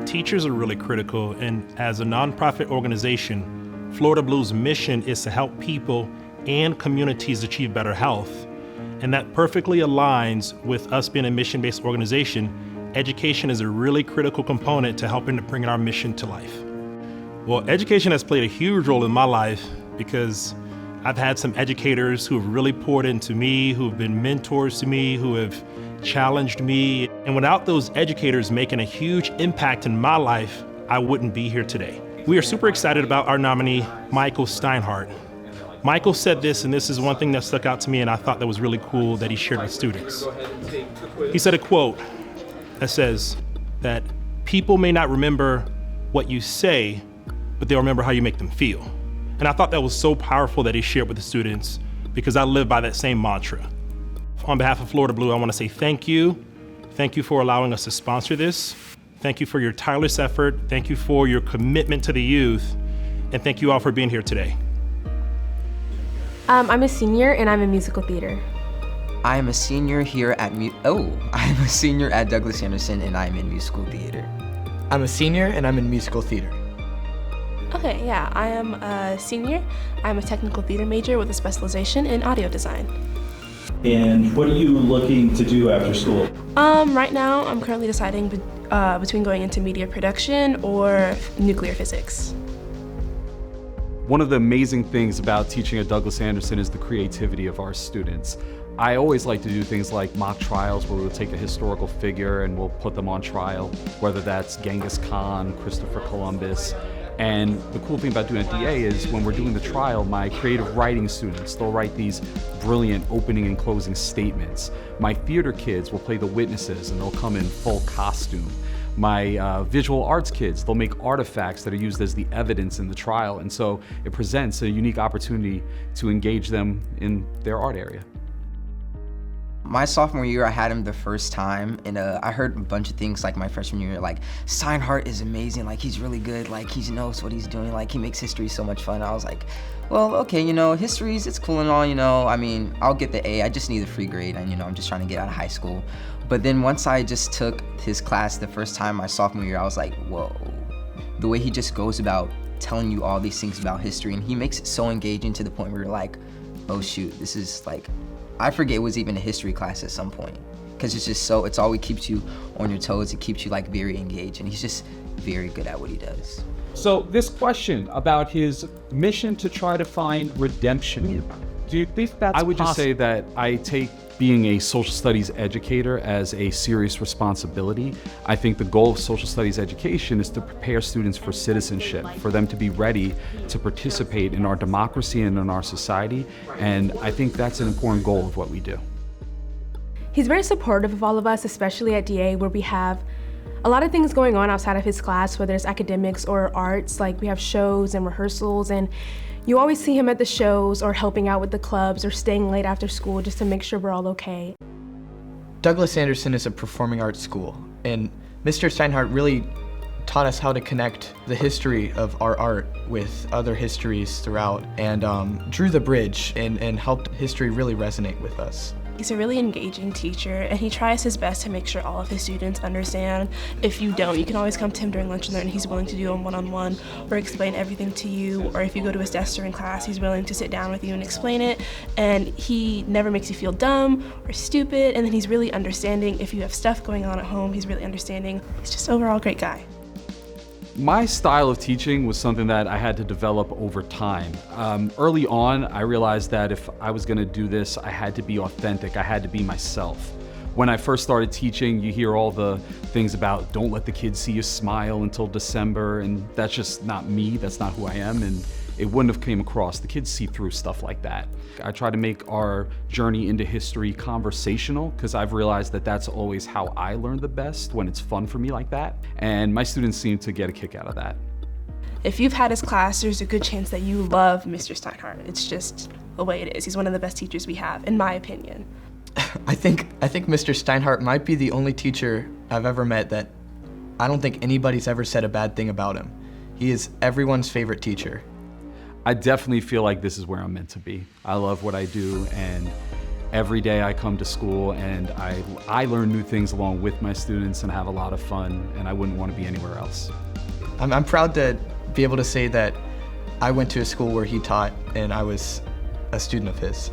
teachers are really critical, and as a nonprofit organization, Florida Blue's mission is to help people and communities achieve better health. And that perfectly aligns with us being a mission-based organization. Education is a really critical component to helping to bring our mission to life. Well, education has played a huge role in my life because I've had some educators who have really poured into me, who have been mentors to me, who have challenged me. And without those educators making a huge impact in my life, I wouldn't be here today. We are super excited about our nominee, Michael Steinhardt. Michael said this, and this is one thing that stuck out to me and I thought that was really cool that he shared with students. He said a quote that says that people may not remember what you say, but they'll remember how you make them feel. And I thought that was so powerful that he shared with the students because I live by that same mantra. On behalf of Florida Blue, I want to say thank you. Thank you for allowing us to sponsor this. Thank you for your tireless effort. Thank you for your commitment to the youth. And thank you all for being here today. I'm a senior and I'm in musical theater. I'm a senior here at I'm a senior at Douglas Anderson and I'm in musical theater. I'm a senior and I'm in musical theater. Okay, yeah, I am a senior. I'm a technical theater major with a specialization in audio design. And what are you looking to do after school? Right now, I'm currently deciding between going into media production or nuclear physics. One of the amazing things about teaching at Douglas Anderson is the creativity of our students. I always like to do things like mock trials where we'll take a historical figure and we'll put them on trial, whether that's Genghis Khan, Christopher Columbus. And the cool thing about doing a DA is when we're doing the trial, my creative writing students, they'll write these brilliant opening and closing statements. My theater kids will play the witnesses and they'll come in full costume. My visual arts kids, they'll make artifacts that are used as the evidence in the trial. And so it presents a unique opportunity to engage them in their art area. My sophomore year, I had him the first time, and I heard a bunch of things like my freshman year, like Steinhardt is amazing, like he's really good, like he knows what he's doing, like he makes history so much fun. I was like, well, okay, history's, it's cool and all, I mean, I'll get the A, I just need a free grade, and I'm just trying to get out of high school. But then once I just took his class the first time my sophomore year, I was like, whoa. The way he just goes about telling you all these things about history, and he makes it so engaging to the point where you're like, oh shoot, this is like, I forget it was even a history class at some point, because it's just so, it's always keeps you on your toes, it keeps you like very engaged, and he's just very good at what he does. So this question about his mission to try to find redemption, do you think that's possible? I would just say that I take being a social studies educator as a serious responsibility. I think the goal of social studies education is to prepare students for citizenship, for them to be ready to participate in our democracy and in our society, and I think that's an important goal of what we do. He's very supportive of all of us, especially at DA, where we have a lot of things going on outside of his class, whether it's academics or arts. Like we have shows and rehearsals, and you always see him at the shows or helping out with the clubs or staying late after school just to make sure we're all okay. Douglas Anderson is a performing arts school, and Mr. Steinhardt really taught us how to connect the history of our art with other histories throughout, and drew the bridge and helped history really resonate with us. He's a really engaging teacher, and he tries his best to make sure all of his students understand. If you don't, you can always come to him during lunch and learn. He's willing to do a one-on-one or explain everything to you, or if you go to his desk during class, he's willing to sit down with you and explain it, and he never makes you feel dumb or stupid, and then he's really understanding. If you have stuff going on at home, he's really understanding. He's just overall a great guy. My style of teaching was something that I had to develop over time. Early on, I realized that if I was gonna do this, I had to be authentic, I had to be myself. When I first started teaching, you hear all the things about don't let the kids see you smile until December, and that's just not me, that's not who I am, and it wouldn't have came across. The kids see through stuff like that. I try to make our journey into history conversational, because I've realized that that's always how I learn the best, when it's fun for me like that. And my students seem to get a kick out of that. If you've had his class, there's a good chance that you love Mr. Steinhardt. It's just the way it is. He's one of the best teachers we have, in my opinion. I think Mr. Steinhardt might be the only teacher I've ever met that I don't think anybody's ever said a bad thing about him. He is everyone's favorite teacher. I definitely feel like this is where I'm meant to be. I love what I do, and Every day I come to school and I learn new things along with my students and have a lot of fun, and I wouldn't want to be anywhere else. I'm proud to be able to say that I went to a school where he taught and I was a student of his.